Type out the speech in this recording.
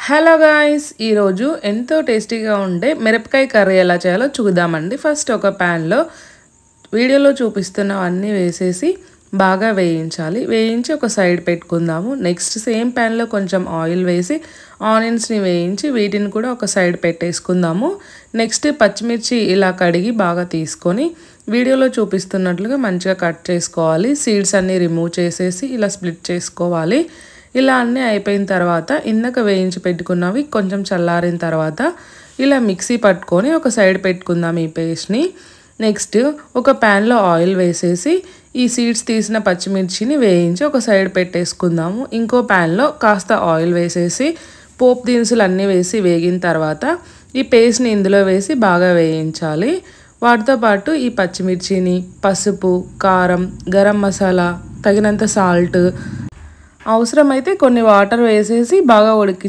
Hello guys, ఈరోజు ఎంతో టేస్టీగా ఉండే మిరపకాయ కర్రీ ఎలా చేయాలో చూద్దామండి. ఫస్ట్ ఒక ప్యాన్లో వీడియోలో చూపిస్తున్నవన్నీ వేసేసి బాగా వేయించాలి. వేయించి ఒక సైడ్ పెట్టుకుందాము. నెక్స్ట్ సేమ్ ప్యాన్లో కొంచెం ఆయిల్ వేసి ఆనియన్స్ని వేయించి వీటిని కూడా ఒక సైడ్ పెట్టేసుకుందాము. నెక్స్ట్ పచ్చిమిర్చి ఇలా కడిగి బాగా తీసుకొని వీడియోలో చూపిస్తున్నట్లుగా మంచిగా కట్ చేసుకోవాలి. సీడ్స్ అన్నీ రిమూవ్ చేసేసి ఇలా స్ప్లిట్ చేసుకోవాలి. ఇలా అన్నీ అయిపోయిన తర్వాత ఇందాక వేయించి పెట్టుకున్నవి కొంచెం చల్లారిన తర్వాత ఇలా మిక్సీ పట్టుకొని ఒక సైడ్ పెట్టుకుందాం ఈ పేస్ట్ని. నెక్స్ట్ ఒక ప్యాన్లో ఆయిల్ వేసేసి ఈ సీడ్స్ తీసిన పచ్చిమిర్చిని వేయించి ఒక సైడ్ పెట్టేసుకుందాము. ఇంకో ప్యాన్లో కాస్త ఆయిల్ వేసేసి పోపు దినుసులు అన్నీ వేసి వేగిన తర్వాత ఈ పేస్ట్ని ఇందులో వేసి బాగా వేయించాలి. వాటితో పాటు ఈ పచ్చిమిర్చిని, పసుపు, కారం, గరం మసాలా, తగినంత సాల్ట్, అవసరమైతే కొన్ని వాటర్ వేసేసి బాగా